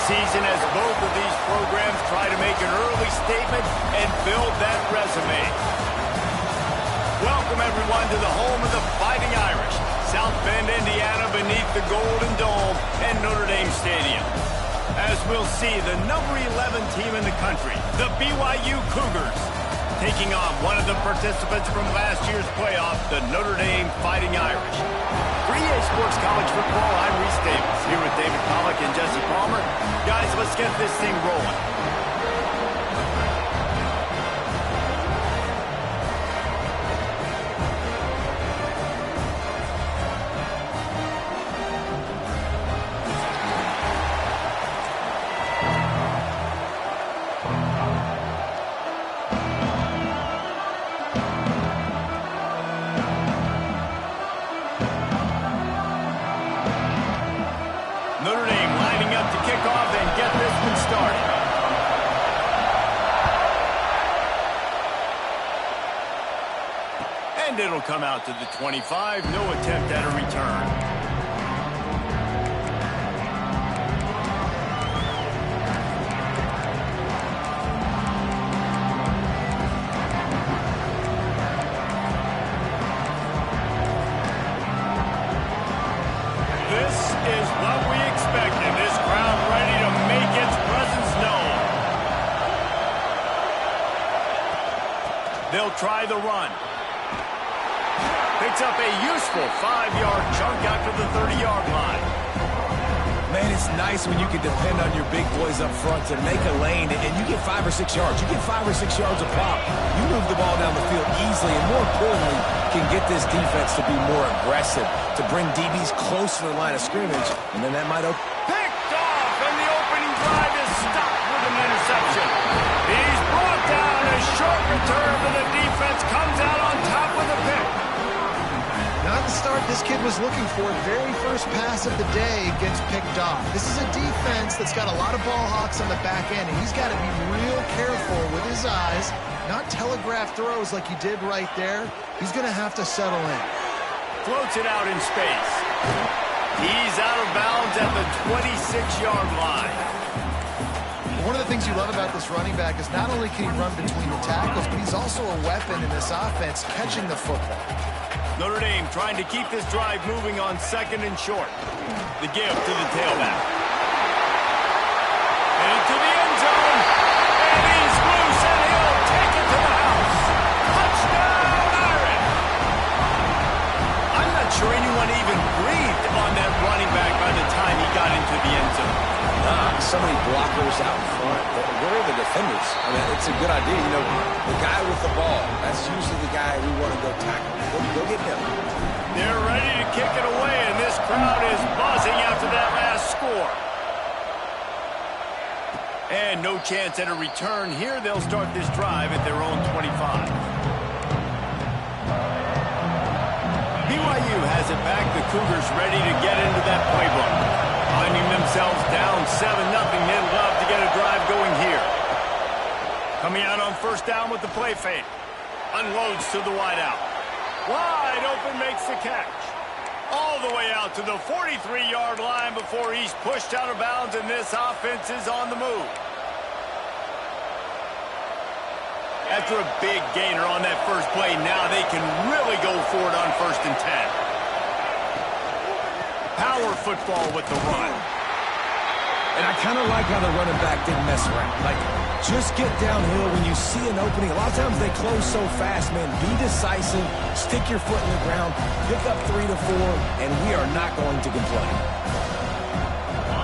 season as both of these programs try to make an early statement and build that resume. Welcome, everyone, to the home of the Fighting Irish, South Bend, Indiana, beneath the Golden Dome and Notre Dame Stadium. As we'll see, the number 11 team in the country, the BYU Cougars, taking on one of the participants from last year's playoff, the Notre Dame Fighting Irish. For EA Sports College Football, I'm Reese Davis, here with David Pollack and Jesse Palmer. Guys, let's get this thing rolling. Notre Dame lining up to kick off and get this one started. And it'll come out to the 25. No attempt at a return. This is what we expected. This crowd ready to make its presence known. They'll try the run. Picks up a useful 5-yard chunk after the 30-yard line. Man, it's nice when you can depend on your big boys up front to make a lane, and you get 5 or 6 yards. You get 5 or 6 yards a pop. You move the ball down the field easily, and more importantly, can get this defense to be more aggressive, to bring DBs close to the line of scrimmage, and then that might open. Picked off, and the opening drive is stopped with an interception. He's brought down. A short return, and the defense comes out on top with a pick. Not the start this kid was looking for. Very first pass of the day gets picked off. This is a defense that's got a lot of ball hawks on the back end, and he's got to be real careful with his eyes, not telegraph throws like he did right there. He's going to have to settle in. Floats it out in space. He's out of bounds at the 26-yard line. One of the things you love about this running back is not only can he run between the tackles, but he's also a weapon in this offense catching the football. Notre Dame trying to keep this drive moving on 2nd and short. The give to the tailback. And into the end zone. And he's loose, and he'll take it to the house. Touchdown, Irish! I'm not sure anyone even breathed on that running back by the time he got into the end zone. So many blockers out in front. Where are the defenders? I mean, it's a good idea. You know, the guy with the ball, that's usually the guy we want to go tackle. Go get him. They're ready to kick it away, and this crowd is buzzing after that last score. And no chance at a return here. They'll start this drive at their own 25. BYU has it back. The Cougars ready to get into that playbook. Finding themselves down 7-0. They'd love to get a drive going here. Coming out on first down with the play fake. Unloads to the wideout. Wide open, makes the catch. All the way out to the 43-yard line before he's pushed out of bounds, and this offense is on the move. After a big gainer on that first play, now they can really go for it on 1st and 10. Power football with the run. And I kind of like how the running back didn't mess around. Like, just get downhill when you see an opening. A lot of times they close so fast, man. Be decisive, stick your foot in the ground, pick up 3 to 4, and we are not going to complain.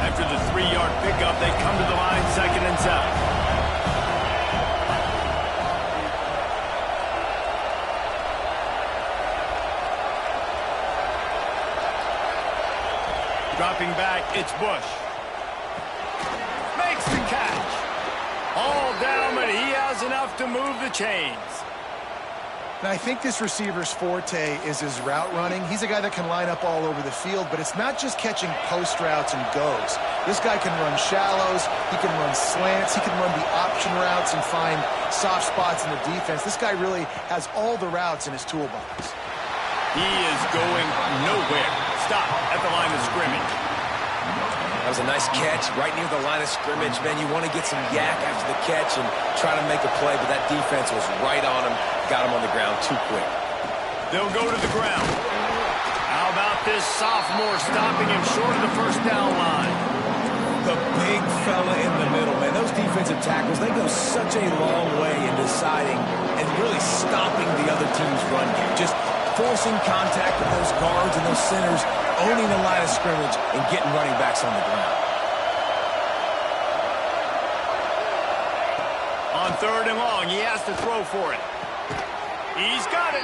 After the 3-yard pickup, they come to the line 2nd and 7. Dropping back, it's Bush. Makes the catch. All down, but he has enough to move the chains. Now, I think this receiver's forte is his route running. He's a guy that can line up all over the field, but it's not just catching post routes and goes. This guy can run shallows, he can run slants, he can run the option routes and find soft spots in the defense. This guy really has all the routes in his toolbox. He is going nowhere. Stop at the line of scrimmage. That was a nice catch right near the line of scrimmage. Man, you want to get some yak after the catch and try to make a play, but that defense was right on him. Got him on the ground too quick. They'll go to the ground. How about this sophomore stopping him short of the first down line? The big fella in the middle, man. Those defensive tackles, they go such a long way in deciding and really stopping the other team's run game. Just forcing contact with those guards and those centers, owning the line of scrimmage, and getting running backs on the ground. On 3rd and long, he has to throw for it. He's got it.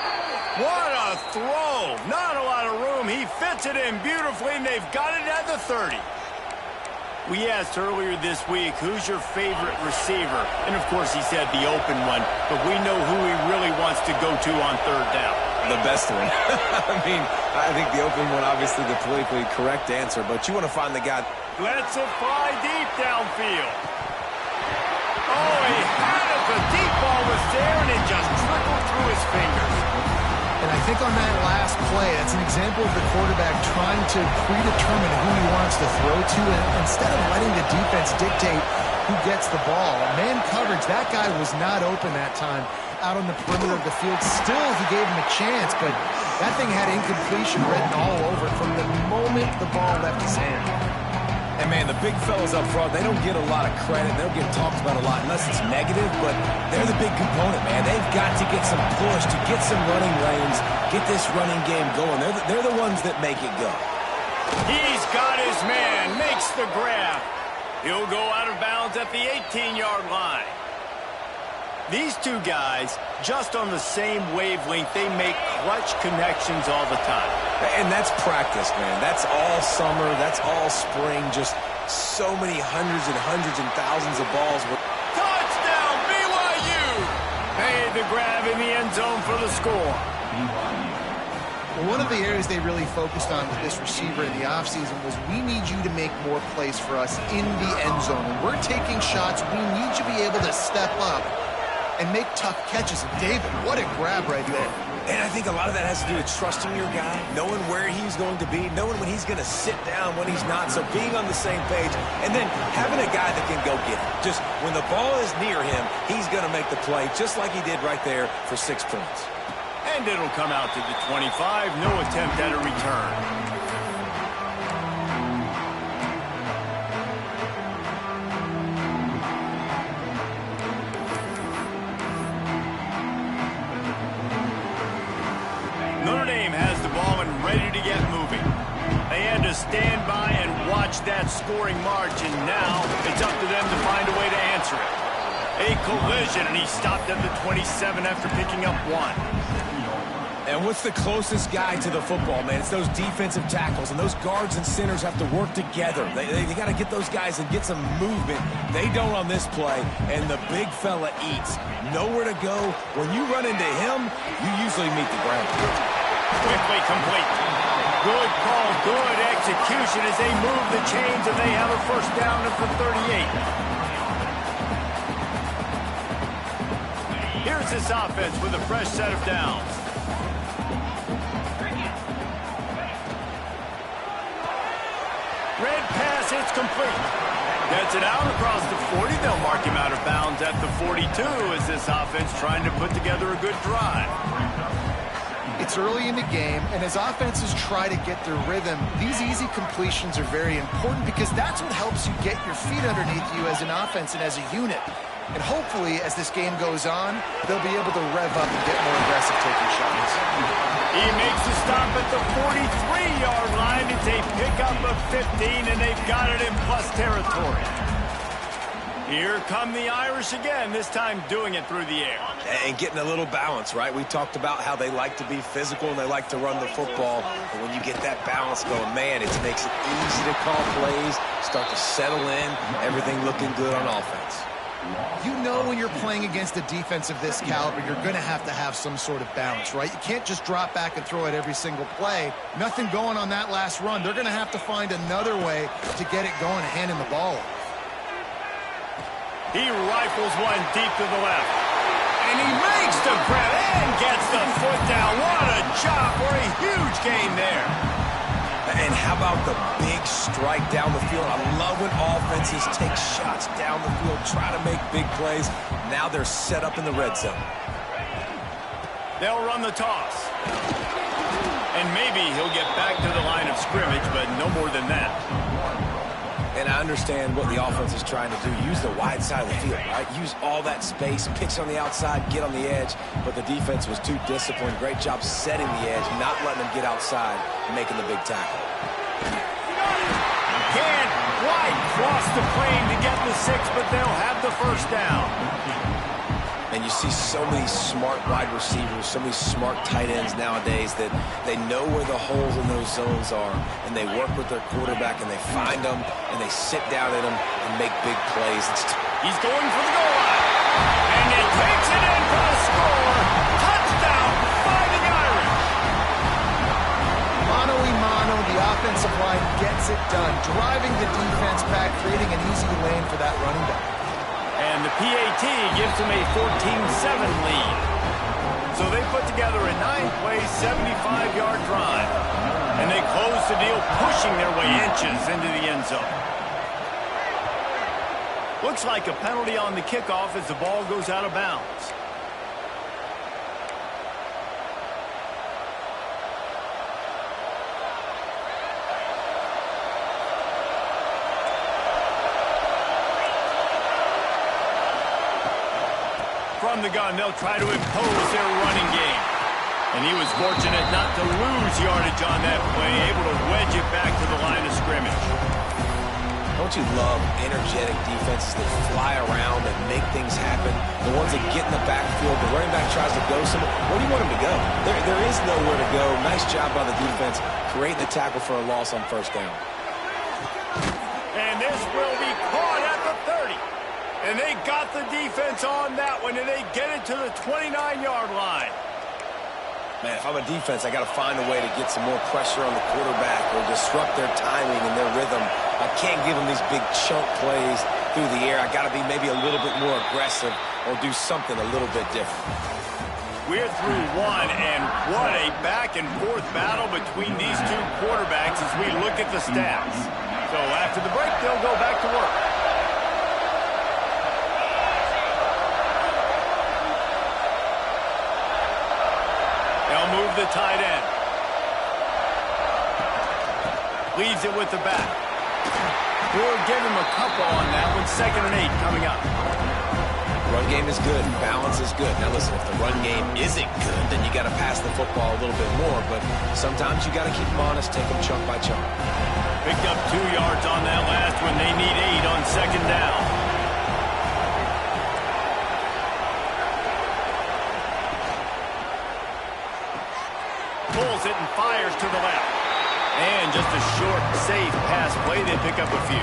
What a throw. Not a lot of room. He fits it in beautifully, and they've got it at the 30. We asked earlier this week, who's your favorite receiver? And, of course, he said the open one, but we know who he really wants to go to on 3rd down. The best one. I mean, I think the open one, obviously the politically correct answer, but you want to find the guy. Lets it fly deep downfield. Oh, he had it. The deep ball was there, and it just trickled through his fingers. And I think on that last play, it's an example of the quarterback trying to predetermine who he wants to throw to, and instead of letting the defense dictate who gets the ball. Man coverage, that guy was not open that time out on the perimeter of the field. Still, he gave him a chance, but that thing had incompletion written all over it from the moment the ball left his hand. And, man, the big fellas up front, they don't get a lot of credit. They don't get talked about a lot unless it's negative, but they're the big component, man. They've got to get some push, to get some running lanes, get this running game going. They're the ones that make it go. He's got his man, makes the grab. He'll go out of bounds at the 18-yard line. These two guys, just on the same wavelength, they make clutch connections all the time. And that's practice, man. That's all summer. That's all spring. Just so many hundreds and thousands of balls. Touchdown, BYU! Made the grab in the end zone for the score. Well, one of the areas they really focused on with this receiver in the offseason was we need you to make more plays for us in the end zone. When we're taking shots, we need you to be able to step up and make tough catches. And David, what a grab right there. And I think a lot of that has to do with trusting your guy, knowing where he's going to be, knowing when he's going to sit down, when he's not. So being on the same page, and then having a guy that can go get it. Just when the ball is near him, he's going to make the play, just like he did right there for 6 points. And it'll come out to the 25. No attempt at a return. Notre Dame has the ball and ready to get moving. They had to stand by and watch that scoring march, and now it's up to them to find a way to answer it. A collision, and he stopped at the 27 after picking up 1. And what's the closest guy to the football, man? It's those defensive tackles, and those guards and centers have to work together. They got to get those guys and get some movement. They don't on this play, and the big fella eats. Nowhere to go. When you run into him, you usually meet the ground. Quickly complete. Good call, good execution as they move the chains, and they have a first down at the 38. Here's this offense with a fresh set of downs. Red pass, it's complete. Gets it out across the 40. They'll mark him out of bounds at the 42 as this offense trying to put together a good drive. It's early in the game, and as offenses try to get their rhythm, these easy completions are very important because that's what helps you get your feet underneath you as an offense and as a unit. And hopefully, as this game goes on, they'll be able to rev up and get more aggressive taking shots. He makes the stop at the 43-yard line. It's a pickup of 15, and they've got it in plus territory. Here come the Irish again, this time doing it through the air. And getting a little balance, right? We talked about how they like to be physical and they like to run the football. But when you get that balance going, man, it makes it easy to call plays, start to settle in, everything looking good on offense. You know when you're playing against a defense of this caliber, you're going to have some sort of balance, right? You can't just drop back and throw it every single play. Nothing going on that last run. They're going to have to find another way to get it going, handing the ball off. He rifles one deep to the left. And he makes the grab and gets the foot down. What a job for a huge gain there. And how about the big strike down the field? I love when offenses take shots down the field, try to make big plays. Now they're set up in the red zone. They'll run the toss. And maybe he'll get back to the line of scrimmage, but no more than that. And I understand what the offense is trying to do. Use the wide side of the field, right? Use all that space, pitch on the outside, get on the edge. But the defense was too disciplined. Great job setting the edge, not letting them get outside and making the big tackle. Can't quite cross the plane to get the 6, but they'll have the first down. And you see so many smart wide receivers, so many smart tight ends nowadays that they know where the holes in those zones are, and they work with their quarterback, and they find them, and they sit down in them and make big plays. He's going for the goal line, and he takes it in for the score. Touchdown, Fighting Irish. Mano a mano, the offensive line gets it done, driving the defense back, creating an easy lane for that running back. And the PAT gives them a 14-7 lead. So they put together a 9-play, 75-yard drive. And they close the deal, pushing their way inches into the end zone. Looks like a penalty on the kickoff as the ball goes out of bounds. From the gun, they'll try to impose their running game. And he was fortunate not to lose yardage on that play, able to wedge it back to the line of scrimmage. Don't you love energetic defenses that fly around and make things happen? The ones that get in the backfield, the running back tries to go somewhere. Where do you want him to go? There is nowhere to go. Nice job by the defense, creating the tackle for a loss on first down. And this will be caught at the 30. And they got the defense on that one, and they get it to the 29-yard line. Man, if I'm a defense, I got to find a way to get some more pressure on the quarterback or disrupt their timing and their rhythm. I can't give them these big chunk plays through the air. I got to be maybe a little bit more aggressive or do something a little bit different. We're through one, and what a back-and-forth battle between these two quarterbacks as we look at the stats. So after the break, they'll go back to work. They'll move the tight end. Leaves it with the back. We'll give him a couple on that one. 2nd and 8 coming up. Run game is good. Balance is good. Now listen, if the run game isn't good, then you got to pass the football a little bit more. But sometimes you got to keep them honest, take them chunk by chunk. Picked up 2 yards on that last one. They need 8 on 2nd down. Pulls it and fires to the left. And just a short, safe pass play. They pick up a few.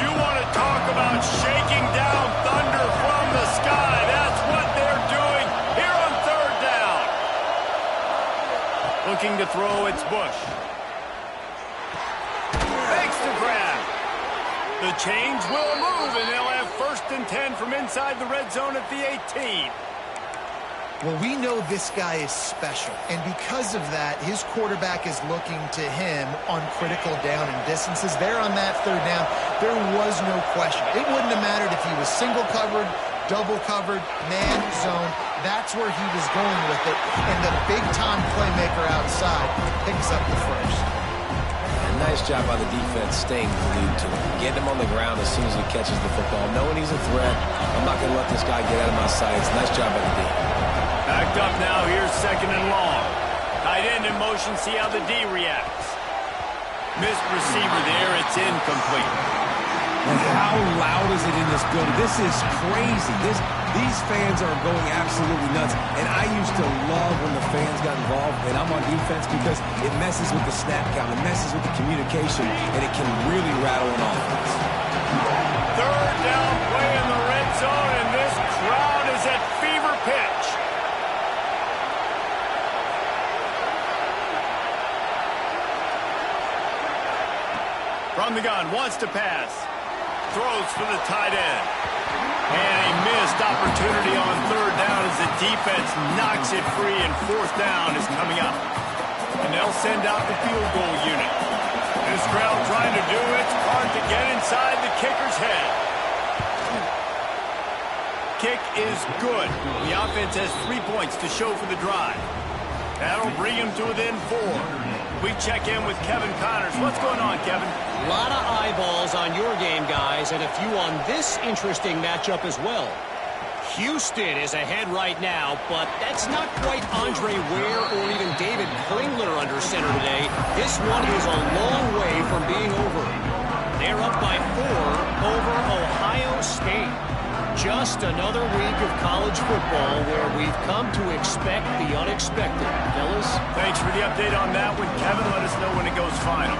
You want to talk about shaking down thunder from the sky. That's what they're doing here on 3rd down. Looking to throw, it's Bush. Makes the grab. The change will move, and they'll have 1st and 10 from inside the red zone at the 18. Well, we know this guy is special, and because of that, his quarterback is looking to him on critical down and distances. There on that 3rd down, there was no question. It wouldn't have mattered if he was single covered, double covered, man zone. That's where he was going with it, and the big-time playmaker outside picks up the first. Nice job by the defense staying glued to him. Getting him on the ground as soon as he catches the football. Knowing he's a threat, I'm not going to let this guy get out of my sights. Nice job by the D. Backed up now. Here's 2nd and long. Tight end in motion. See how the D reacts. Missed receiver there. It's incomplete. And how loud is it in this building? This is crazy. These fans are going absolutely nuts. And I used to love when the fans got involved, and I'm on defense because it messes with the snap count, it messes with the communication, and it can really rattle an offense. 3rd down play in the red zone, and this crowd is at fever pitch. From the gun, wants to pass. Throws for the tight end. And a missed opportunity on third down as the defense knocks it free, and fourth down is coming up. And they'll send out the field goal unit. This crowd trying to do its part to get inside the kicker's head. Kick is good. The offense has 3 points to show for the drive. That'll bring him to within 4. We check in with Kevin Connors. What's going on, Kevin? A lot of eyeballs on your game, guys, and a few on this interesting matchup as well. Houston is ahead right now, but that's not quite Andre Ware or even David Klingler under center today. This one is a long way from being over. They're up by 4 over Ohio State. Just another week of college football where we've come to expect the unexpected. Fellas? Thanks for the update on that one, Kevin. Let us know when it goes final.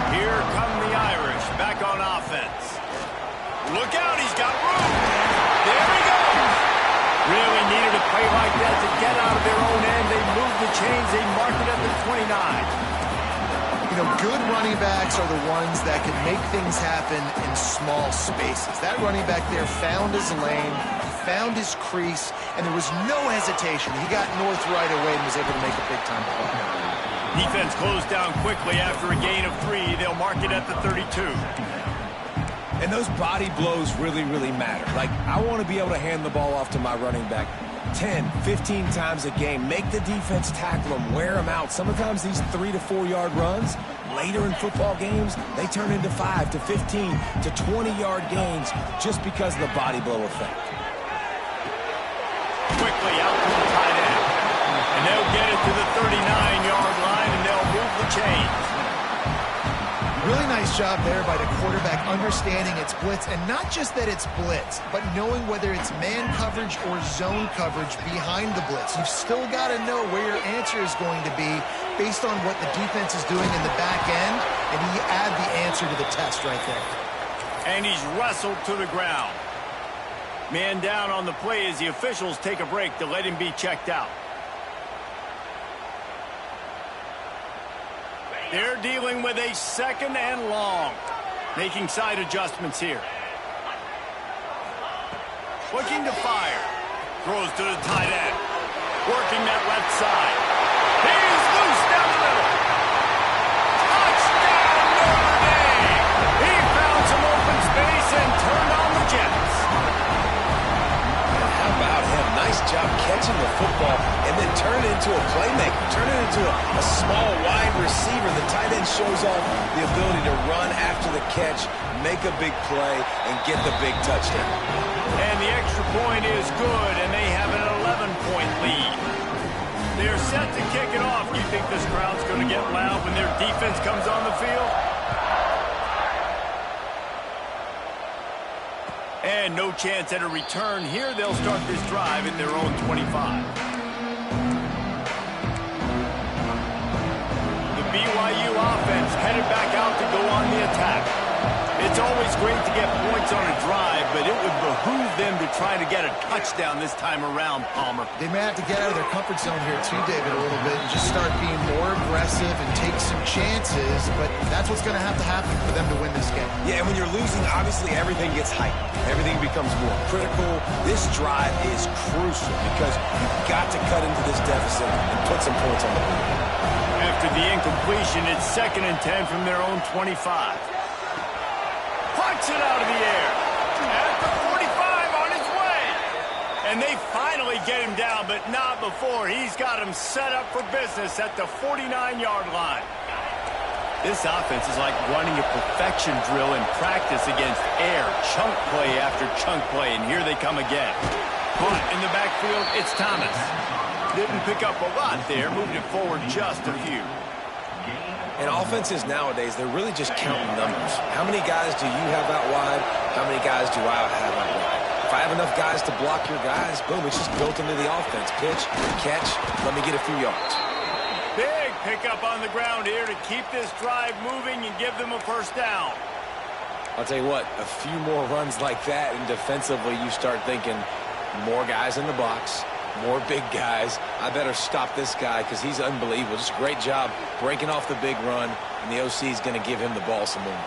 Here come the Irish, back on offense. Look out, he's got room. There he goes. Really needed a play like that to get out of their own end. They moved the chains. They marked it at the 29. You know, good running backs are the ones that can make things happen in small spaces. That running back there found his lane, he found his crease, and there was no hesitation. He got north right away and was able to make a big-time play. Defense closed down quickly after a gain of 3. They'll mark it at the 32. And those body blows really, really matter. Like, I want to be able to hand the ball off to my running back 10, 15 times a game. Make the defense tackle them, wear them out. Sometimes these 3 to 4 yard runs, later in football games, they turn into 5 to 15 to 20-yard gains just because of the body blow effect. Quickly out to the tight end. And they'll get it to the 39-yard line, and they'll move the chains. Really nice job there by the quarterback understanding it's blitz, and not just that it's blitz, but knowing whether it's man coverage or zone coverage behind the blitz. You've still got to know where your answer is going to be based on what the defense is doing in the back end, and you add the answer to the test right there. And he's wrestled to the ground. Man down on the play as the officials take a break to let him be checked out. They're dealing with a second and long. Making side adjustments here. Looking to fire. Throws to the tight end. Working that left side. He's loose down the middle. Touchdown, Notre Dame! He found some open space and turned on the Jets. How about him? Nice job catching the football and then turn it into a playmaker. Turn it into a small wide receiver. The tight end shows off the ability to run after the catch, make a big play, and get the big touchdown. And the extra point is good, and they have an 11-point lead. They're set to kick it off. Do you think this crowd's going to get loud when their defense comes on the field? And no chance at a return here. They'll start this drive at their own 25. The BYU offense headed back out to go on the attack. It's always great to get points on a drive, but it would behoove them to try to get a touchdown this time around, Palmer. They may have to get out of their comfort zone here too, David, a little bit and just start being more aggressive and take some chances, but that's what's going to happen for them to win this game. Yeah, and when you're losing, obviously everything gets heightened. Everything becomes more critical. This drive is crucial because you've got to cut into this deficit and put some points on the board. After the incompletion, it's 2nd and 10 from their own 25. Punch it out of the air. At the 45 on his way. And they finally get him down, but not before. He's got him set up for business at the 49-yard line. This offense is like running a perfection drill in practice against air. Chunk play after chunk play, and here they come again. Punt in the backfield, it's Thomas. Didn't pick up a lot there, moved it forward just a few. And offenses nowadays, they're really just counting numbers. How many guys do you have out wide? How many guys do I have out wide? If I have enough guys to block your guys, boom, it's just built into the offense. Pitch, catch, let me get a few yards. Big pickup on the ground here to keep this drive moving and give them a first down. I'll tell you what, a few more runs like that, and defensively you start thinking more guys in the box, more big guys. I better stop this guy because he's unbelievable. Just a great job breaking off the big run, and the OC is going to give him the ball some more.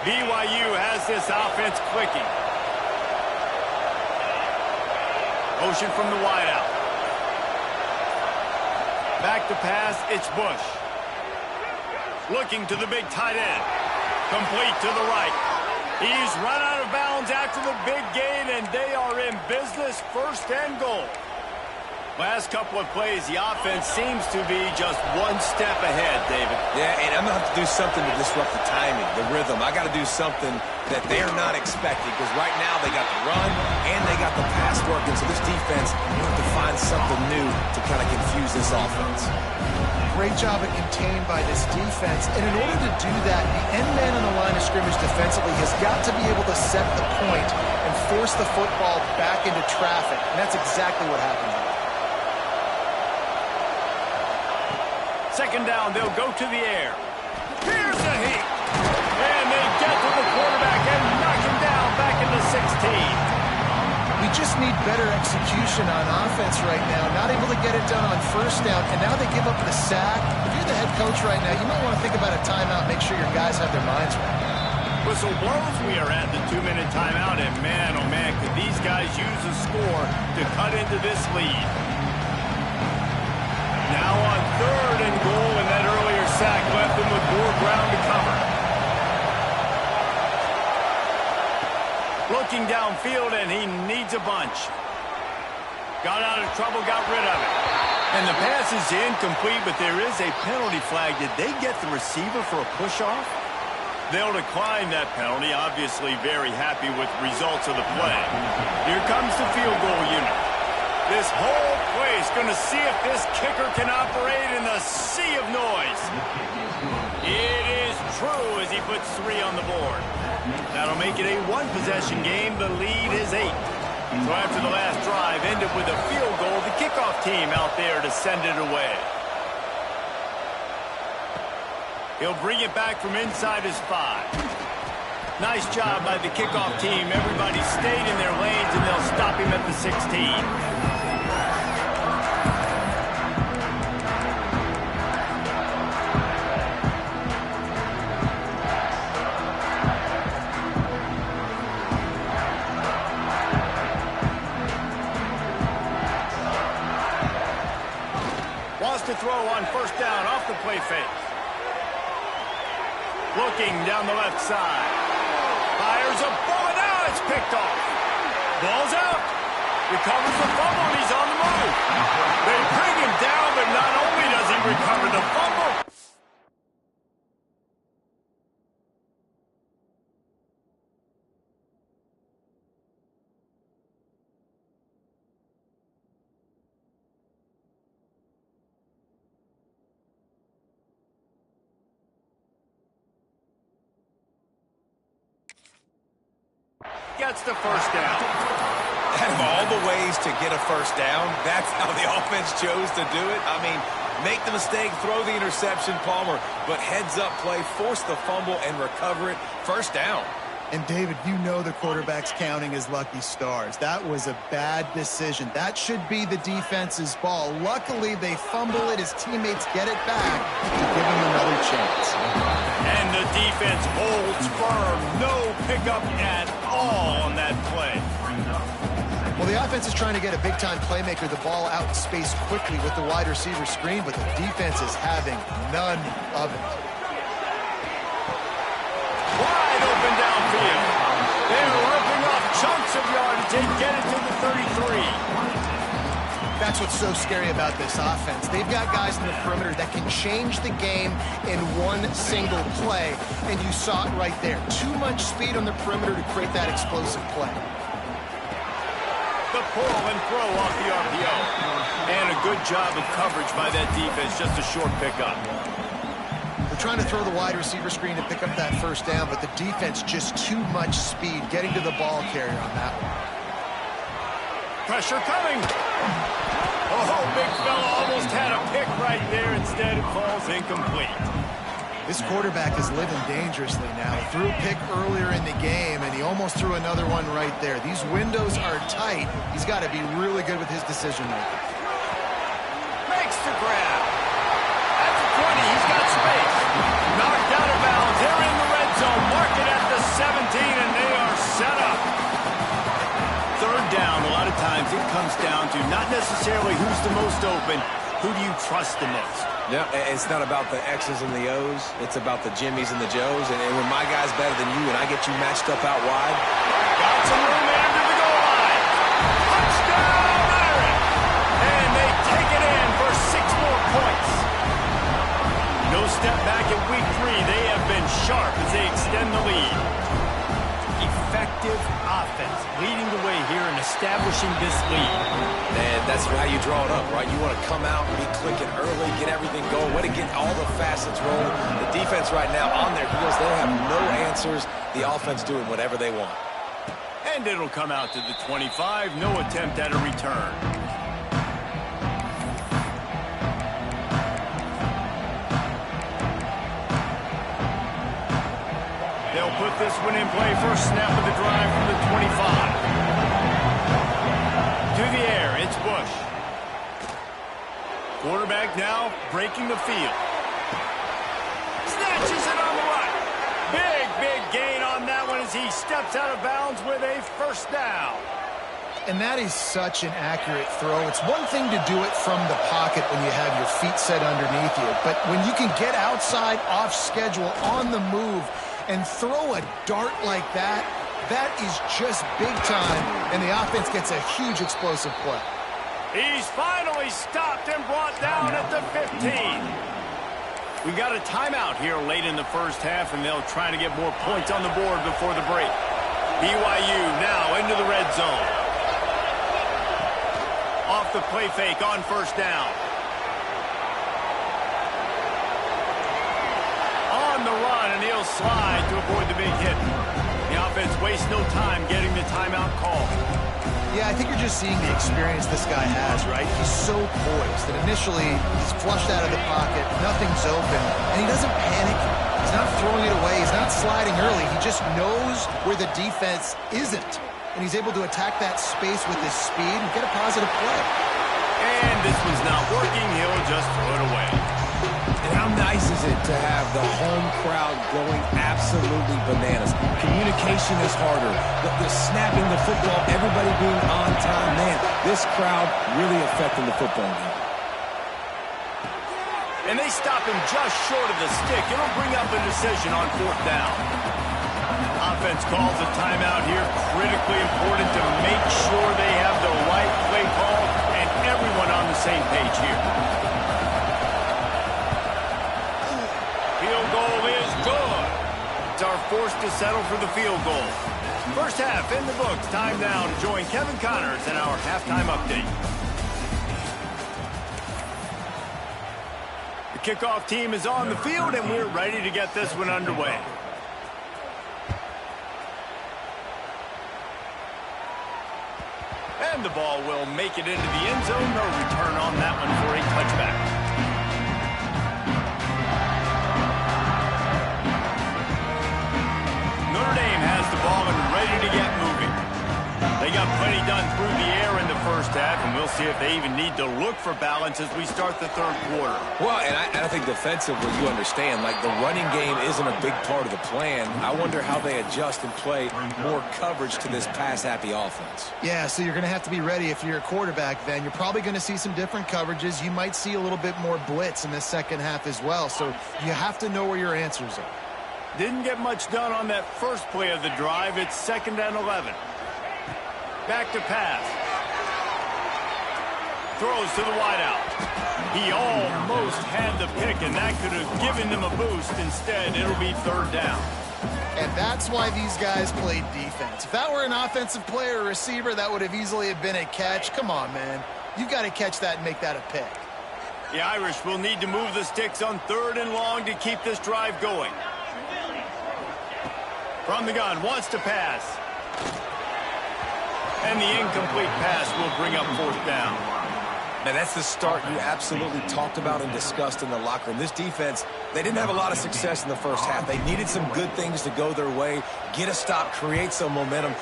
BYU has this offense clicking. Motion from the wideout. Back to pass, it's Bush. Looking to the big tight end. Complete to the right. He's run out of bounds after the big gain, and they are in business, first and goal. Last couple of plays, the offense seems to be just one step ahead, David. Yeah, and I'm going to have to do something to disrupt the timing, the rhythm. I got to do something that they're not expecting, because right now they got the run and they got the pass working. So this defense, you have to find something new to kind of confuse this offense. Great job at contained by this defense. And in order to do that, the end man on the line of scrimmage defensively has got to be able to set the point and force the football back into traffic. And that's exactly what happened here. Second down, they'll go to the air. Here's the heat. And they get to the quarterback and knock him down back into 16. We just need better execution on offense right now. Not able to get it done on first down, and now they give up the sack. If you're the head coach right now, you might want to think about a timeout, make sure your guys have their minds right. Whistle blows, we are at the 2-minute timeout, and man, oh man, could these guys use a score to cut into this lead. Now on third and goal, and that earlier sack left them with more ground to cover. Looking downfield, and he needs a bunch. Got out of trouble, got rid of it. And the pass is incomplete, but there is a penalty flag. Did they get the receiver for a push-off? They'll decline that penalty. Obviously very happy with the results of the play. Here comes the field goal unit. This whole place going to see if this kicker can operate in the sea of noise. It is true as he puts 3 on the board. That'll make it a one-possession game. The lead is 8. So after the last drive ended with a field goal, the kickoff team out there to send it away. He'll bring it back from inside his 5. Nice job by the kickoff team. Everybody stayed in their lanes, and they'll stop him at the 16. To throw on first down off the play fake. Looking down the left side. Fires a bullet. Now it's picked off. Ball's out. Recovers the fumble, and he's on the move. They bring him down, but not only does he recover the fumble. Gets the first down. Out of all the ways to get a first down, that's how the offense chose to do it. I mean, make the mistake, throw the interception, Palmer, but heads-up play, force the fumble, and recover it. First down. And, David, you know the quarterback's counting his lucky stars. That was a bad decision. That should be the defense's ball. Luckily, they fumble it. His teammates get it back to give him another chance. And the defense holds firm. No pickup at all on that play. Well, the offense is trying to get a big-time playmaker the ball out in space quickly with the wide receiver screen, but the defense is having none of it. Wide open downfield. They're ripping off chunks of yardage and get it to the 33. That's what's so scary about this offense. They've got guys in the perimeter that can change the game in one single play, and you saw it right there. Too much speed on the perimeter to create that explosive play. The pull and throw off the RPO. And a good job of coverage by that defense, just a short pickup. They're trying to throw the wide receiver screen to pick up that first down, but the defense just too much speed getting to the ball carrier on that one. Pressure coming. Oh, big fella almost had a pick right there. Instead, it falls incomplete. This quarterback is living dangerously now. He threw a pick earlier in the game, and he almost threw another one right there. These windows are tight. He's got to be really good with his decision-making. Makes the grab. At the 20, he's got space. Knocked out of bounds. They're in the red zone. Mark it at the not necessarily who's the most open, who do you trust the most? Yeah, it's not about the X's and the O's. It's about the Jimmys and the Joes. And when my guy's better than you and I get you matched up out wide. Got some room under the goal line. Touchdown, Irish! And they take it in for 6 more points. No step back in week 3. They have been sharp as they extend the lead. Effective offense leading the way here and establishing this lead. And that's how you draw it up, right? You want to come out and be clicking early, get everything going, way to get all the facets rolling. The defense right now on their heels, they have no answers. The offense doing whatever they want. And it'll come out to the 25. No attempt at a return. They'll put this one in play. First snap of the drive from the 25. To the air, it's Bush. Quarterback now breaking the field. Snatches it on the right. Big gain on that one as he steps out of bounds with a first down. And that is such an accurate throw. It's one thing to do it from the pocket when you have your feet set underneath you, but when you can get outside, off schedule, on the move, and throw a dart like that, that is just big time, and the offense gets a huge explosive play. He's finally stopped and brought down at the 15. We got a timeout here late in the first half, and they'll try to get more points on the board before the break. BYU now into the red zone. Off the play fake on first down. On the run, and he'll slide to avoid the big hit. The offense wastes no time getting the timeout call. Yeah, I think you're just seeing the experience this guy has, right? He's so poised that initially he's flushed out of the pocket, nothing's open, and he doesn't panic. He's not throwing it away. He's not sliding early. He just knows where the defense isn't, and he's able to attack that space with his speed and get a positive play. And this one's not working. He'll just throw it away. And how nice is it to have the home crowd going absolutely bananas? Communication is harder. The snapping the football, everybody being on time. Man, this crowd really affecting the football game. And they stop him just short of the stick. It'll bring up a decision on fourth down. Offense calls a timeout here. Critically important to make sure they have the right play call and everyone on the same page here. Field goal is good. It's our forced to settle for the field goal. First half in the books. Time now to join Kevin Connors in our halftime update. The kickoff team is on the field, and we're ready to get this one underway. And the ball will make it into the end zone. No return on that one for a touchback. Notre Dame has the ball and ready to get moving. They got plenty done through the air in the first half, and we'll see if they even need to look for balance as we start the third quarter. Well, and I think defensively, you understand, like the running game isn't a big part of the plan. I wonder how they adjust and play more coverage to this pass-happy offense. Yeah, so you're going to have to be ready if you're a quarterback then. You're probably going to see some different coverages. You might see a little bit more blitz in the second half as well, so you have to know where your answers are. Didn't get much done on that first play of the drive. It's 2nd and 11. Back to pass. Throws to the wideout. He almost had the pick, and that could have given them a boost. Instead, it'll be 3rd down. And that's why these guys played defense. If that were an offensive player or receiver, that would have easily have been a catch. Come on, man. You've got to catch that and make that a pick. The Irish will need to move the sticks on 3rd and long to keep this drive going. From the gun, wants to pass. And the incomplete pass will bring up 4th down. Man, that's the start you absolutely talked about and discussed in the locker room. This defense, they didn't have a lot of success in the first half. They needed some good things to go their way, get a stop, create some momentum.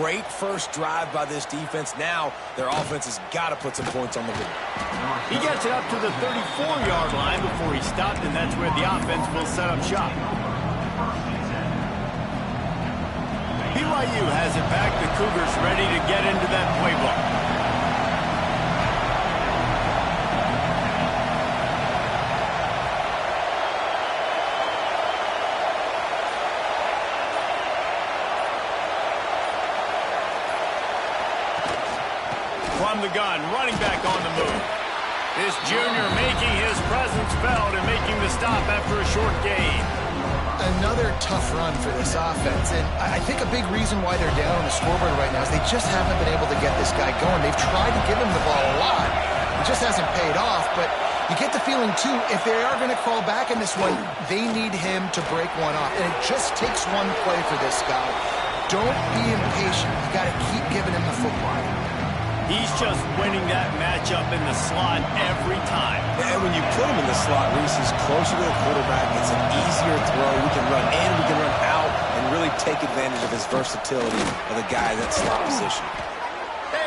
Great first drive by this defense. Now their offense has got to put some points on the board. He gets it up to the 34-yard line before he stopped, and that's where the offense will set up shop. BYU has it back. The Cougars ready to get into that playbook. from the gun, running back on the move. This junior making his presence felt and making the stop after a short gain. Another tough run for this offense, and I think a big reason why they're down on the scoreboard right now is they just haven't been able to get this guy going. They've tried to give him the ball a lot. It just hasn't paid off, but you get the feeling, too, if they are going to crawl back in this one, they need him to break one off, and it just takes one play for this guy. Don't be impatient. You got to keep giving him the football. He's just winning that matchup in the slot every time. And when you put him in the slot, Reese, he's closer to the quarterback. It's an easier throw. We can run in, we can run out, and really take advantage of his versatility of the guy in that slot position.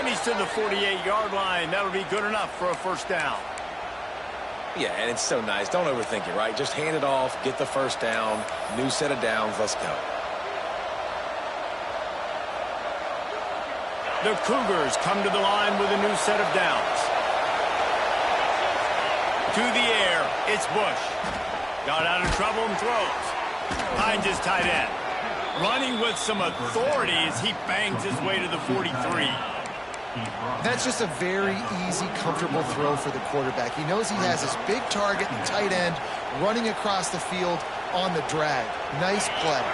And he's to the 48-yard line. That'll be good enough for a first down. Yeah, and it's so nice. Don't overthink it, right? Just hand it off, get the first down, new set of downs, let's go. The Cougars come to the line with a new set of downs. To the air, it's Bush. Got out of trouble and throws. Finds his tight end. Running with some authority as he bangs his way to the 43. That's just a very easy, comfortable throw for the quarterback. He knows he has his big target and tight end running across the field on the drag. Nice play.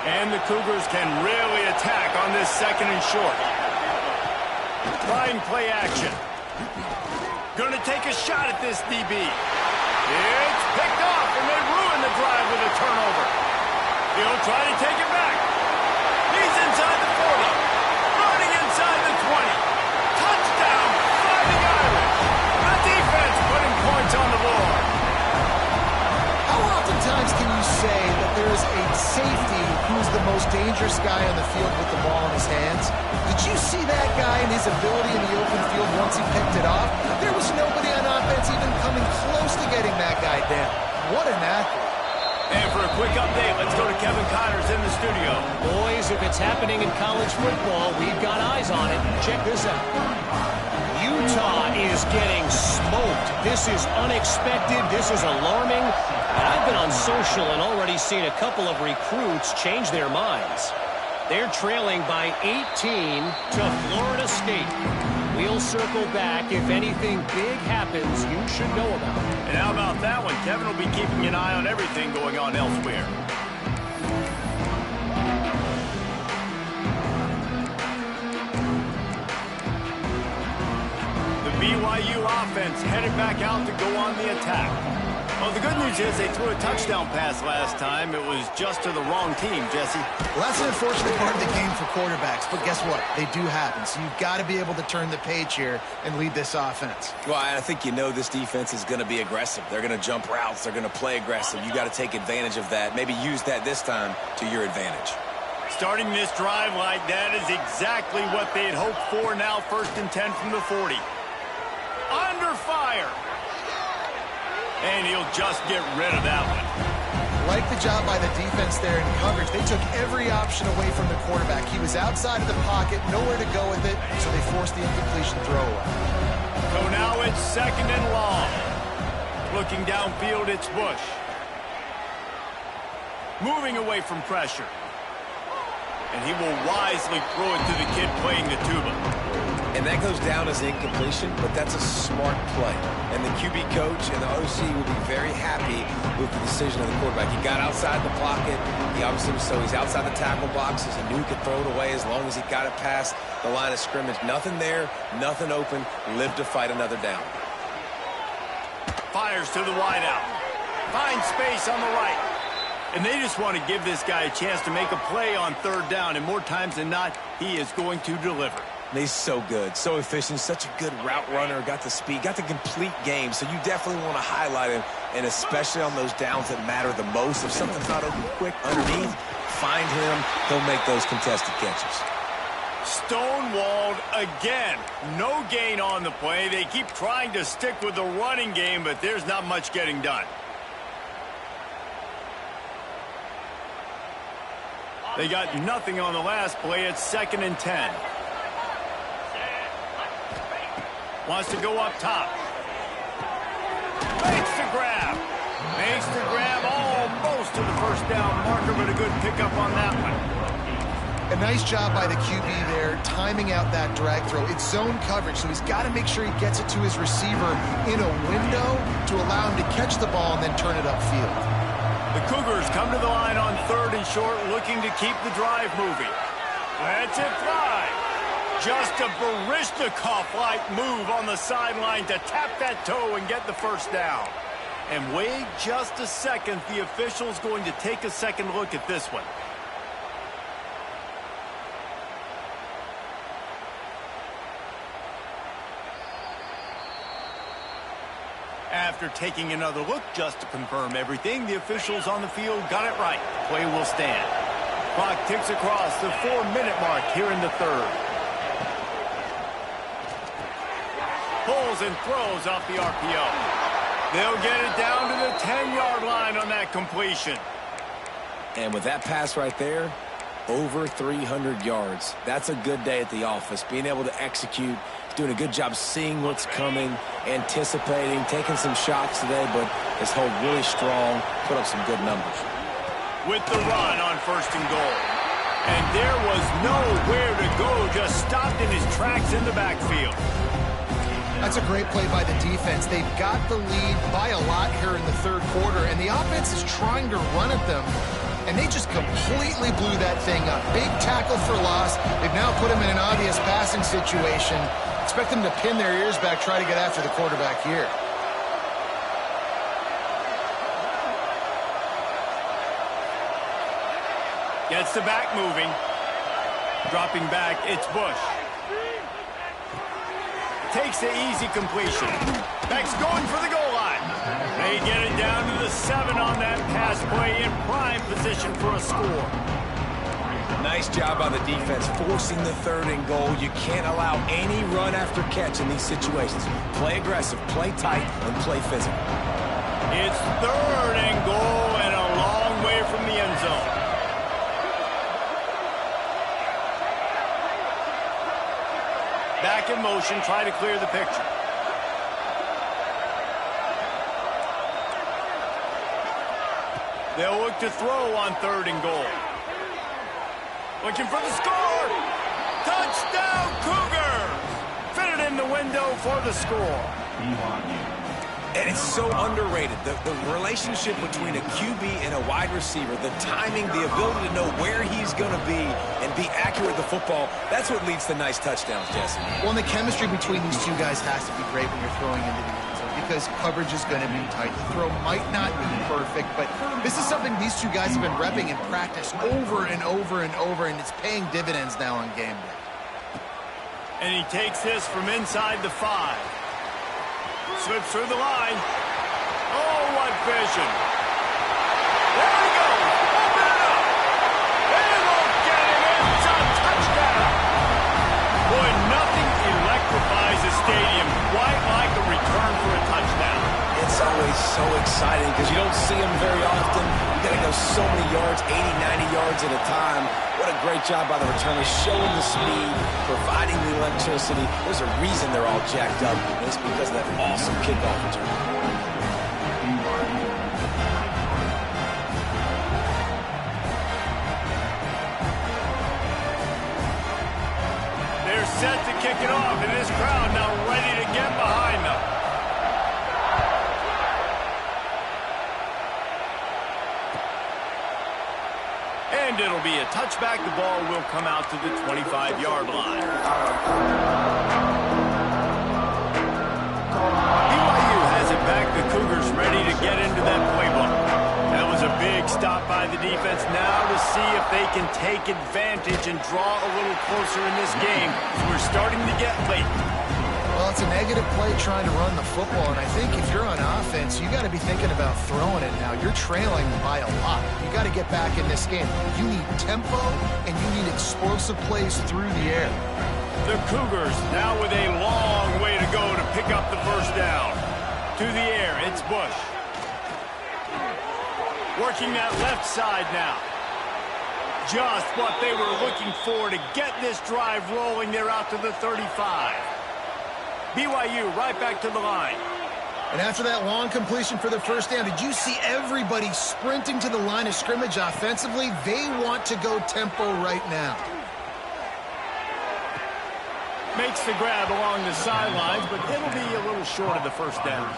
And the Cougars can really attack on this second and short. Trying play action. Gonna take a shot at this DB. It's picked off, and they ruin the drive with a turnover. He'll try to take it back. He's inside the 40. Running inside the 20. Touchdown, Fighting Irish. The defense putting points on the board. How oftentimes can you say that there is a safety who's the most dangerous guy on the field with the ball in his hands? Did you see that guy and his ability in the open field once he picked it off? There was nobody on offense even coming close to getting that guy down. What an athlete. And for a quick update, let's go to Kevin Connors in the studio. Boys, if it's happening in college football, we've got eyes on it. Check this out. Utah is getting smoked. This is unexpected. This is alarming. And I've been on social and already seen a couple of recruits change their minds. They're trailing by 18 to Florida State. We'll circle back. If anything big happens, you should know about it. And how about that one? Kevin will be keeping an eye on everything going on elsewhere. The BYU offense headed back out to go on the attack. Well, the good news is they threw a touchdown pass last time. It was just to the wrong team, Jesse. Well, that's an unfortunate part of the game for quarterbacks, but guess what? They do happen, so you've got to be able to turn the page here and lead this offense. Well, I think you know this defense is going to be aggressive. They're going to jump routes. They're going to play aggressive. You got to take advantage of that. Maybe use that this time to your advantage. Starting this drive like that is exactly what they had hoped for. Now 1st and 10 from the 40. Under fire. And he'll just get rid of that one. Like the job by the defense there in coverage. They took every option away from the quarterback. He was outside of the pocket, nowhere to go with it, so they forced the incompletion throw away. So now it's 2nd and long. Looking downfield, it's Bush. Moving away from pressure. And he will wisely throw it to the kid playing the tuba. And that goes down as incompletion, but that's a smart play. And the QB coach and the OC will be very happy with the decision of the quarterback. He got outside the pocket. He obviously so he's outside the tackle boxes. He knew he could throw it away as long as he got it past the line of scrimmage. Nothing there, nothing open. Live to fight another down. Fires to the wideout. Finds space on the right. And they just want to give this guy a chance to make a play on 3rd down. And more times than not, he is going to deliver. And he's so good, so efficient, such a good route runner, got the speed, got the complete game. So you definitely want to highlight him, and especially on those downs that matter the most. If something's not open quick underneath, find him. He'll make those contested catches. Stonewalled again. No gain on the play. They keep trying to stick with the running game, but there's not much getting done. They got nothing on the last play. It's 2nd and 10. Wants to go up top. Makes the grab. Makes the grab almost to the 1st down marker, but a good pickup on that one. A nice job by the QB there, timing out that drag throw. It's zone coverage, so he's got to make sure he gets it to his receiver in a window to allow him to catch the ball and then turn it upfield. The Cougars come to the line on 3rd and short, looking to keep the drive moving. Let's it fly. Just a Baryshnikov-like move on the sideline to tap that toe and get the first down. And wait just a second, the official's going to take a second look at this one. After taking another look just to confirm everything, the officials on the field got it right. Play will stand. Clock ticks across the 4-minute mark here in the 3rd. Pulls and throws off the RPO. They'll get it down to the 10-yard line on that completion. And with that pass right there, over 300 yards. That's a good day at the office. Being able to execute, doing a good job seeing what's coming, anticipating, taking some shots today, but his hold really strong, put up some good numbers. With the run on 1st and goal. And there was nowhere to go, just stopped in his tracks in the backfield. That's a great play by the defense. They've got the lead by a lot here in the 3rd quarter, and the offense is trying to run at them, and they just completely blew that thing up. Big tackle for loss. They've now put him in an obvious passing situation. Expect them to pin their ears back, try to get after the quarterback here. Gets the back moving. Dropping back, it's Bush. Takes the easy completion. Beck's going for the goal line. They get it down to the 7 on that pass play in prime position for a score. Nice job on the defense, forcing the 3rd and goal. You can't allow any run after catch in these situations. Play aggressive, play tight, and play physical. It's 3rd and goal and a long way from the end zone. Back in motion, try to clear the picture. They'll look to throw on 3rd and goal. Looking for the score. Touchdown, Cougars! Fit it in the window for the score. And it's so underrated. The relationship between a QB and a wide receiver, the timing, the ability to know where he's going to be and be accurate with the football, that's what leads to nice touchdowns, Jesse. Well, and the chemistry between these two guys has to be great when you're throwing into the end zone because coverage is going to be tight. The throw might not be perfect, but this is something these two guys have been repping in practice over and over and over, and it's paying dividends now on game day. And he takes this from inside the 5. Slips through the line. Oh, what vision. There he goes. Open it up. They won't get him in. It's a touchdown. Boy, nothing electrifies a stadium quite like a return for a touchdown. It's always so exciting because you don't see them very often. You got to go so many yards, 80, 90 yards at a time. What a great job by the returners, showing the speed, providing the electricity. There's a reason they're all jacked up, and it's because of that awesome kickoff return. They're set to kick it off, and this crowd now ready to get behind them. And it'll be a touchback. The ball will come out to the 25-yard line. BYU has it back. The Cougars ready to get into that playbook. That was a big stop by the defense. Now to see if they can take advantage and draw a little closer in this game. We're starting to get late. Well, it's a negative play trying to run the football, and I think if you're on offense, you got to be thinking about throwing it now. You're trailing by a lot. You got to get back in this game. You need tempo, and you need explosive plays through the air. The Cougars now with a long way to go to pick up the first down. To the air, it's Bush. Working that left side now. Just what they were looking for to get this drive rolling. They're out to the 35. BYU right back to the line. And after that long completion for the first down, did you see everybody sprinting to the line of scrimmage offensively? They want to go tempo right now. Makes the grab along the sidelines, but it'll be a little short of the first down.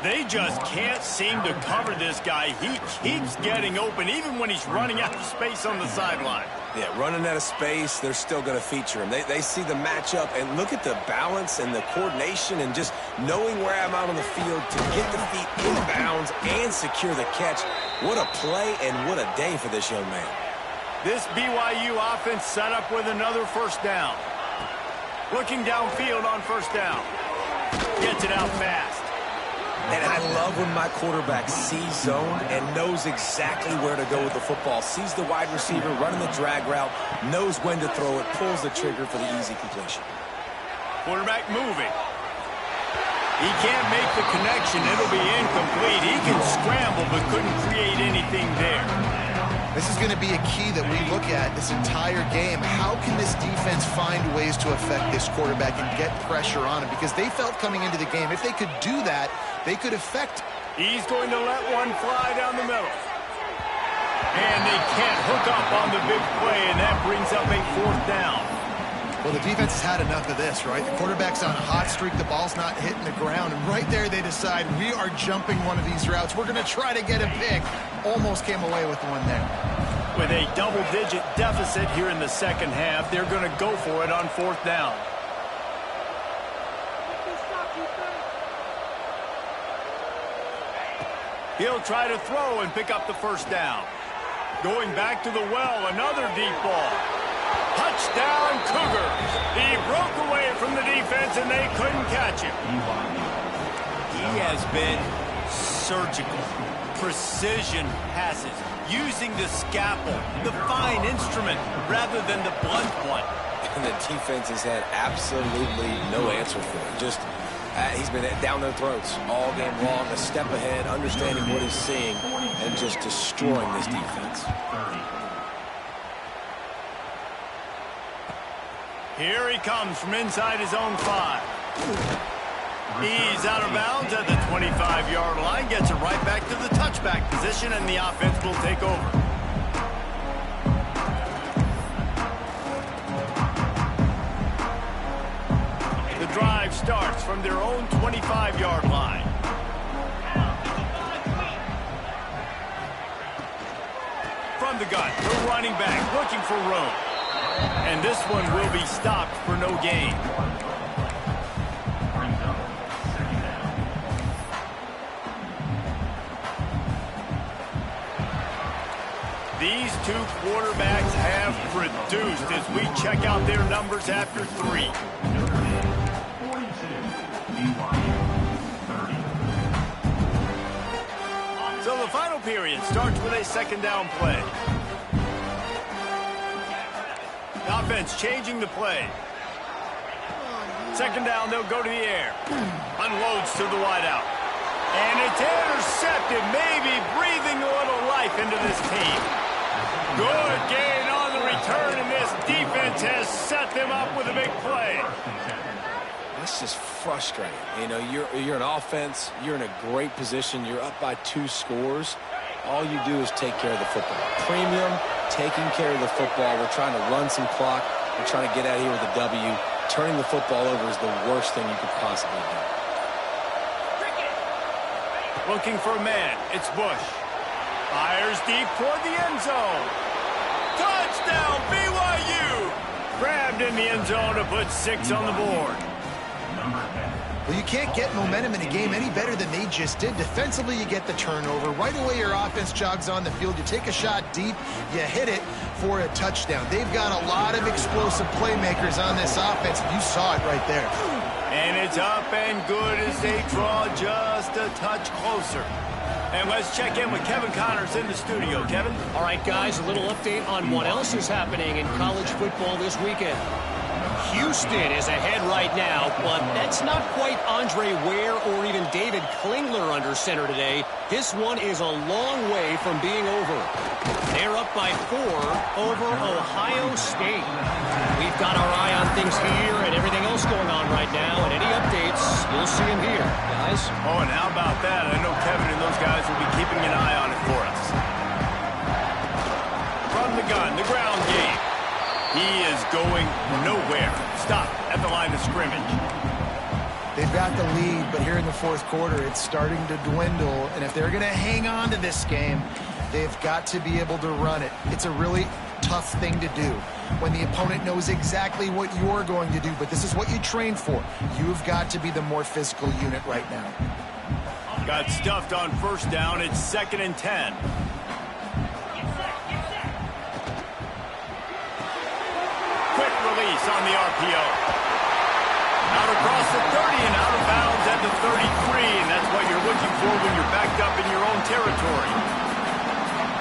They just can't seem to cover this guy. He keeps getting open, even when he's running out of space on the sideline. Yeah, running out of space, they're still going to feature him. They see the matchup, and look at the balance and the coordination and just knowing where I'm out on the field to get the feet in bounds and secure the catch. What a play and what a day for this young man. This BYU offense set up with another first down. Looking downfield on first down. Gets it out fast. And I love when my quarterback sees zone and knows exactly where to go with the football. Sees the wide receiver running the drag route, knows when to throw it, pulls the trigger for the easy completion. Quarterback moving. He can't make the connection. It'll be incomplete. He can scramble but couldn't create anything there. This is going to be a key that we look at this entire game. How can this defense find ways to affect this quarterback and get pressure on him? Because they felt coming into the game, if they could do that, they could affect. He's going to let one fly down the middle. And they can't hook up on the big play, and that brings up a fourth down. Well, the defense has had enough of this, right? The quarterback's on a hot streak. The ball's not hitting the ground. And right there, they decide, we are jumping one of these routes. We're going to try to get a pick. Almost came away with one there. With a double-digit deficit here in the second half, they're going to go for it on fourth down. He'll try to throw and pick up the first down. Going back to the well, another deep ball. Touchdown, Cougars. He broke away from the defense, and they couldn't catch him. He has been surgical. Precision passes. Using the scalpel, the fine instrument, rather than the blunt one. And the defense has had absolutely no answer for it. Just, he's been down their throats all game long, a step ahead, understanding what he's seeing, and just destroying this defense. Here he comes from inside his own 5. He's out of bounds at the 25-yard line, gets it right back to the touchback position, and the offense will take over. The drive starts from their own 25-yard line. From the gun, the running back looking for room. And this one will be stopped for no gain. These two quarterbacks have produced as we check out their numbers after 3. So the final period starts with a second down play. The offense changing the play. Second down, they'll go to the air. Unloads to the wideout. And it's intercepted, maybe breathing a little life into this team. Good gain on the return, and this defense has set them up with a big play. That's just frustrating. You know, you're an offense, you're in a great position, you're up by 2 scores. All you do is take care of the football. Premium, taking care of the football. We're trying to run some clock. We're trying to get out of here with a W. Turning the football over is the worst thing you could possibly do. Looking for a man. It's Bush. Fires deep toward the end zone. Touchdown, BYU! Grabbed in the end zone to put 6 on the board. Well, you can't get momentum in a game any better than they just did. Defensively, you get the turnover. Right away, your offense jogs on the field. You take a shot deep, you hit it for a touchdown. They've got a lot of explosive playmakers on this offense, and you saw it right there. And it's up and good as they draw just a touch closer. And let's check in with Kevin Connors in the studio. Kevin? All right, guys, a little update on what else is happening in college football this weekend. Houston is ahead right now, but that's not quite Andre Ware or even David Klingler under center today. This one is a long way from being over. They're up by 4 over Ohio State. We've got our eye on things here and everything else going on right now, and any updates, you'll see them here, guys. Oh, and how about that? I know Kevin and those guys will be keeping an eye on it for us. From the gun, the ground game. He is going nowhere. Stop at the line of scrimmage. They've got the lead, but here in the fourth quarter, it's starting to dwindle. And if they're going to hang on to this game, they've got to be able to run it. It's a really tough thing to do when the opponent knows exactly what you're going to do, but this is what you train for. You've got to be the more physical unit right now. Got stuffed on first down. It's 2nd and 10. Quick release on the RPO. Out across the 30 and out of bounds at the 33, and that's what you're looking for when you're backed up in your own territory.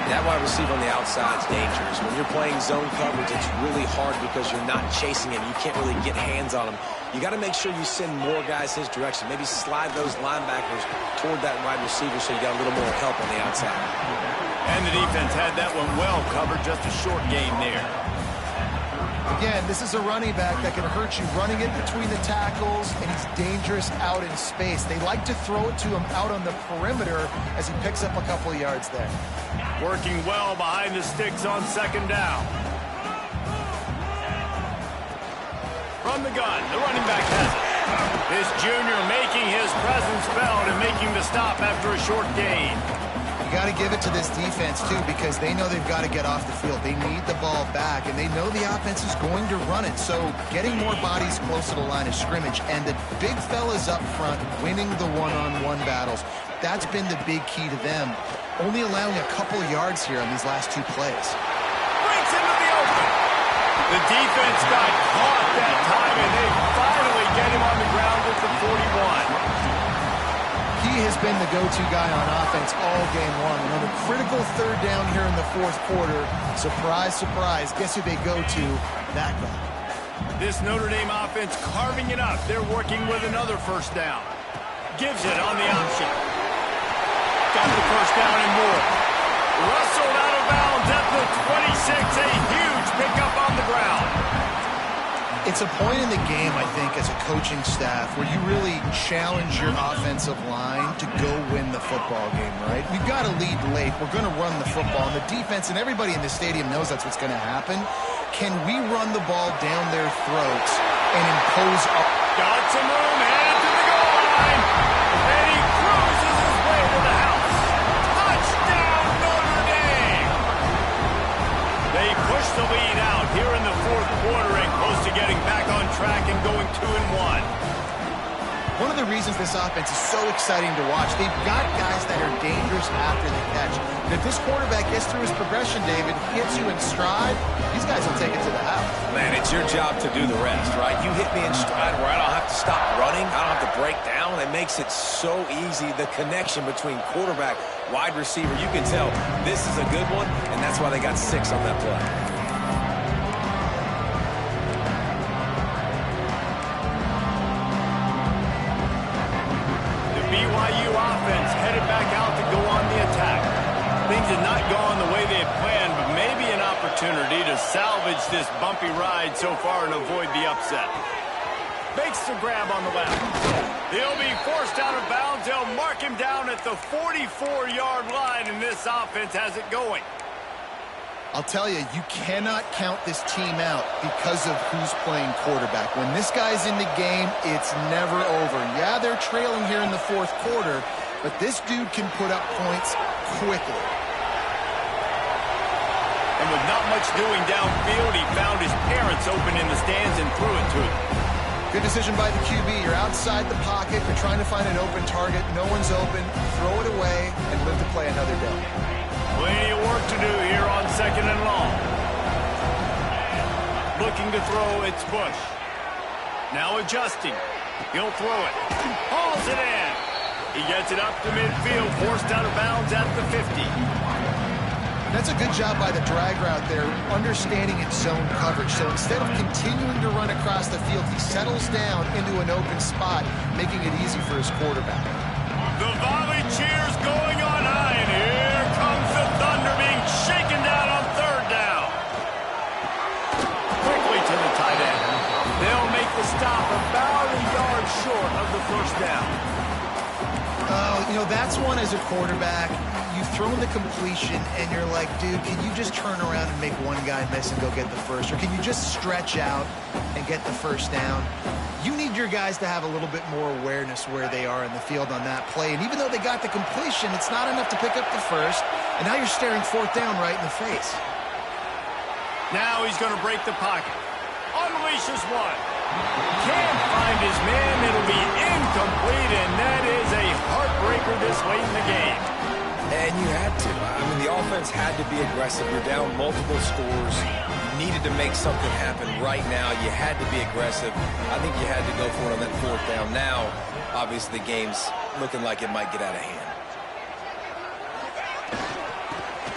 That wide receiver on the outside is dangerous. When you're playing zone coverage, it's really hard because you're not chasing him. You can't really get hands on him. You got to make sure you send more guys his direction. Maybe slide those linebackers toward that wide receiver so you got a little more help on the outside. And the defense had that one well covered. Just a short gain there. Again, this is a running back that can hurt you running it between the tackles, and he's dangerous out in space. They like to throw it to him out on the perimeter as he picks up a couple of yards there. Working well behind the sticks on 2nd down. From the gun, the running back has it. This junior making his presence felt and making the stop after a short gain. You got to give it to this defense, too, because they know they've got to get off the field. They need the ball back, and they know the offense is going to run it. So getting more bodies close to the line of scrimmage and the big fellas up front winning the one-on-one battles, that's been the big key to them. Only allowing a couple yards here on these last 2 plays. Breaks into the open. The defense got caught that time, and they finally get him on the ground at the 41. He has been the go-to guy on offense all game long. And on a critical 3rd down here in the fourth quarter, surprise, surprise, guess who they go to? That guy. This Notre Dame offense carving it up. They're working with another first down. Gives it on the option. Got the first down and more. Rustled out of bounds at the 26. A huge pickup on the ground. It's a point in the game, I think, as a coaching staff where you really challenge your offensive line to go win the football game, right? We've got to lead late. We're going to run the football. And the defense and everybody in the stadium knows that's what's going to happen. Can we run the ball down their throats and impose our... Got some room, headed to the goal line. And he cruises his way to the house. Touchdown, Notre Dame! They push the lead out here in the fourth quarter and close to getting back on track and going 2-1. One of the reasons this offense is so exciting to watch, they've got guys that are dangerous after the catch. And if this quarterback gets through his progression, David, hits you in stride, these guys will take it to the house. Man, it's your job to do the rest, right? You hit me in stride where I don't have to stop running. I don't have to break down. It makes it so easy, the connection between quarterback, wide receiver. You can tell this is a good one, and that's why they got 6 on that play. BYU offense headed back out to go on the attack. Things had not gone the way they had planned, but maybe an opportunity to salvage this bumpy ride so far and avoid the upset. Makes the grab on the left. He'll be forced out of bounds. They'll mark him down at the 44-yard line, and this offense has it going. I'll tell you, you cannot count this team out because of who's playing quarterback. When this guy's in the game, it's never over. Yeah, they're trailing here in the fourth quarter, but this dude can put up points quickly. And with not much doing downfield, he found his parents open in the stands and threw it to him. Good decision by the QB. You're outside the pocket. You're trying to find an open target. No one's open. Throw it away and live to play another day. Plenty of work to do here on 2nd and long. Looking to throw, it's Bush. Now adjusting. He'll throw it. Hauls it in. He gets it up to midfield, forced out of bounds at the 50. That's a good job by the drag route there, understanding its zone coverage. So instead of continuing to run across the field, he settles down into an open spot, making it easy for his quarterback. The volley cheers going on high, and here comes the Thunder being shaken down on 3rd down. Quickly to the tight end. They'll make the stop about a yard short of the first down. Oh, you know, that's one as a quarterback. You've thrown the completion, and you're like, dude, can you just turn around and make one guy miss and go get the first? Or can you just stretch out and get the first down? You need your guys to have a little bit more awareness where they are in the field on that play. And even though they got the completion, it's not enough to pick up the first. And now you're staring fourth down right in the face. Now he's going to break the pocket. Unleashes one. Can't find his man. It'll be incomplete, and that is a heartbreaker this late in the game. And you had to. I mean, the offense had to be aggressive. You're down multiple scores. You needed to make something happen right now. You had to be aggressive. I think you had to go for it on that fourth down. Now, obviously, the game's looking like it might get out of hand.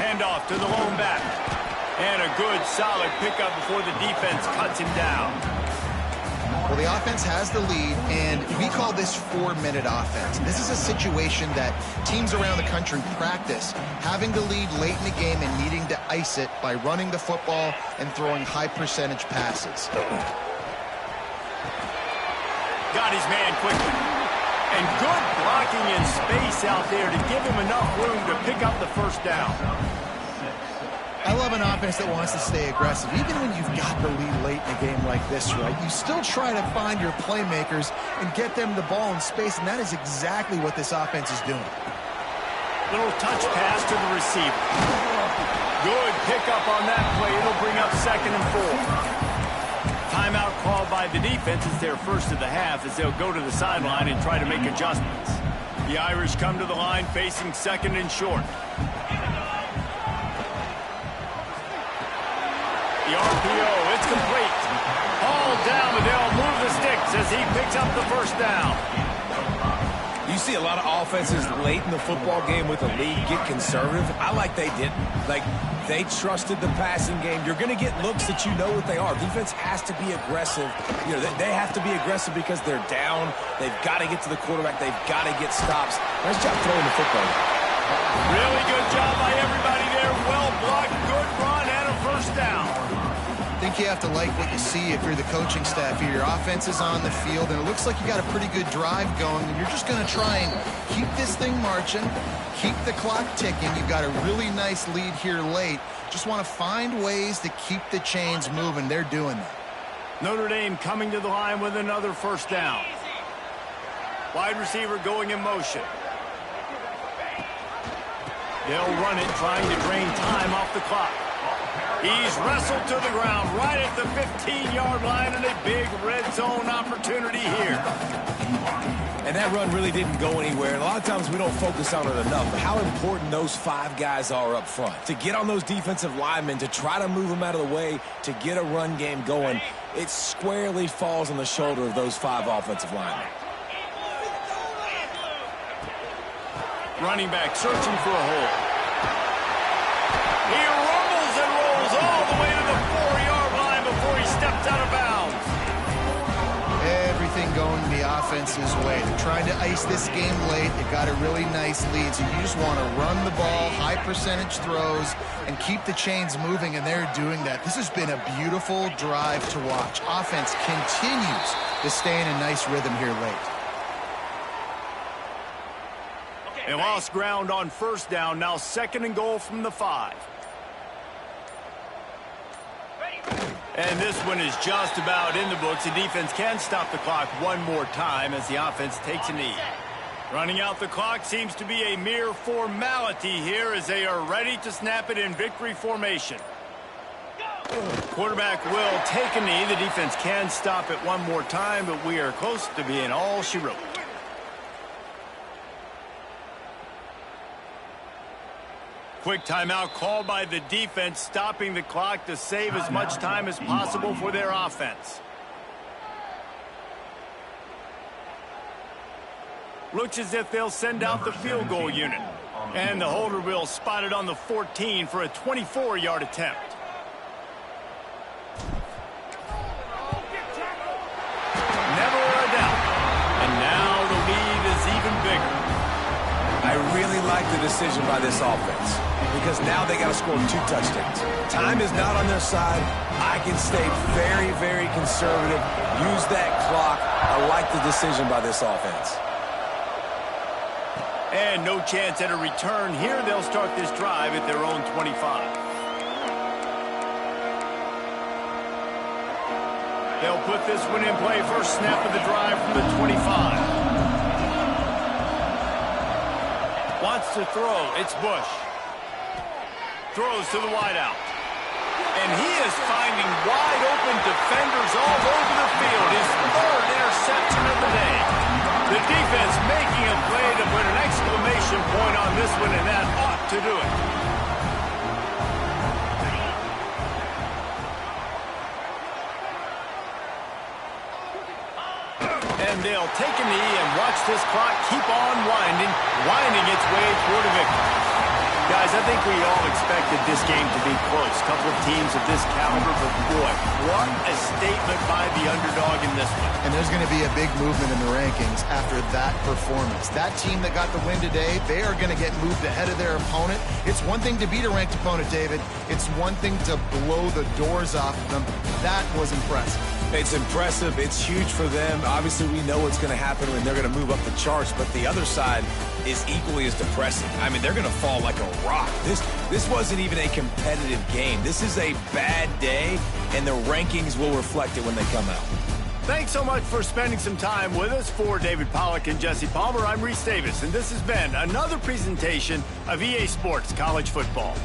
Handoff to the lone back. And a good, solid pickup before the defense cuts him down. Well, the offense has the lead, and we call this 4-minute offense. This is a situation that teams around the country practice, having the lead late in the game and needing to ice it by running the football and throwing high-percentage passes. Got his man quickly. And good blocking in space out there to give him enough room to pick up the first down. I love an offense that wants to stay aggressive. Even when you've got the lead late in a game like this, right, you still try to find your playmakers and get them the ball in space, and that is exactly what this offense is doing. Little touch pass to the receiver. Good pickup on that play. It'll bring up 2nd and 4. Timeout called by the defense. It's their first of the half as they'll go to the sideline and try to make adjustments. The Irish come to the line facing 2nd and short. The RPO, it's complete. Hauled down, and they'll move the sticks as he picks up the first down. You see a lot of offenses late in the football game with a lead get conservative. I like they didn't. Like, they trusted the passing game. You're going to get looks that you know what they are. Defense has to be aggressive. You know, they have to be aggressive because they're down. They've got to get to the quarterback. They've got to get stops. Nice job throwing the football. Really good job by everybody there. Well blocked, good run, and a first down. I think you have to like what you see if you're the coaching staff here. Your offense is on the field, and it looks like you got a pretty good drive going, and you're just going to try and keep this thing marching, keep the clock ticking. You've got a really nice lead here late. Just want to find ways to keep the chains moving. They're doing that. Notre Dame coming to the line with another first down. Wide receiver going in motion. They'll run it, trying to drain time off the clock. He's wrestled to the ground right at the 15-yard line, and a big red zone opportunity here. And that run really didn't go anywhere. And a lot of times we don't focus on it enough, but how important those 5 guys are up front. To get on those defensive linemen, to try to move them out of the way, to get a run game going, it squarely falls on the shoulder of those 5 offensive linemen. Running back searching for a hole. He rumbles and rolls all the way to the 4-yard line before he steps out of bounds. Everything going the offense's way. They're trying to ice this game late. They've got a really nice lead, so you just want to run the ball, high percentage throws, and keep the chains moving, and they're doing that. This has been a beautiful drive to watch. Offense continues to stay in a nice rhythm here late. They lost ground on first down. Now 2nd and goal from the 5. And this one is just about in the books. The defense can stop the clock one more time as the offense takes a knee. Running out the clock seems to be a mere formality here as they are ready to snap it in victory formation. Quarterback will take a knee. The defense can stop it one more time, but we are close to being all she wrote. Quick timeout called by the defense, stopping the clock to save as much time as possible for their offense. Looks as if they'll send out the field goal unit. And the holder will spot it on the 14 for a 24-yard attempt. Never a doubt. And now the lead is even bigger. I really like the decision by this offense because now they got to score 2 touchdowns. Time is not on their side. I can stay very, very conservative. Use that clock. I like the decision by this offense. And no chance at a return here. They'll start this drive at their own 25. They'll put this one in play. First snap of the drive from the 25. Wants to throw. It's Bush. Throws to the wideout. And he is finding wide open defenders all over the field. His third interception of the day. The defense making a play to put an exclamation point on this one, and that ought to do it. And they'll take a knee and watch this clock keep on winding its way toward a victory. Guys, I think we all expected this game to be close. A couple of teams of this caliber, but boy, what a statement by the underdog in this one. And there's going to be a big movement in the rankings after that performance. That team that got the win today, they are going to get moved ahead of their opponent. It's one thing to beat a ranked opponent, David. It's one thing to blow the doors off of them. That was impressive. It's impressive. It's huge for them. Obviously, we know what's going to happen when they're going to move up the charts, but the other side is equally as depressing. I mean, they're going to fall like a rock. This wasn't even a competitive game. This is a bad day, and the rankings will reflect it when they come out. Thanks so much for spending some time with us. For David Pollack and Jesse Palmer, I'm Reese Davis, and this has been another presentation of EA Sports College Football.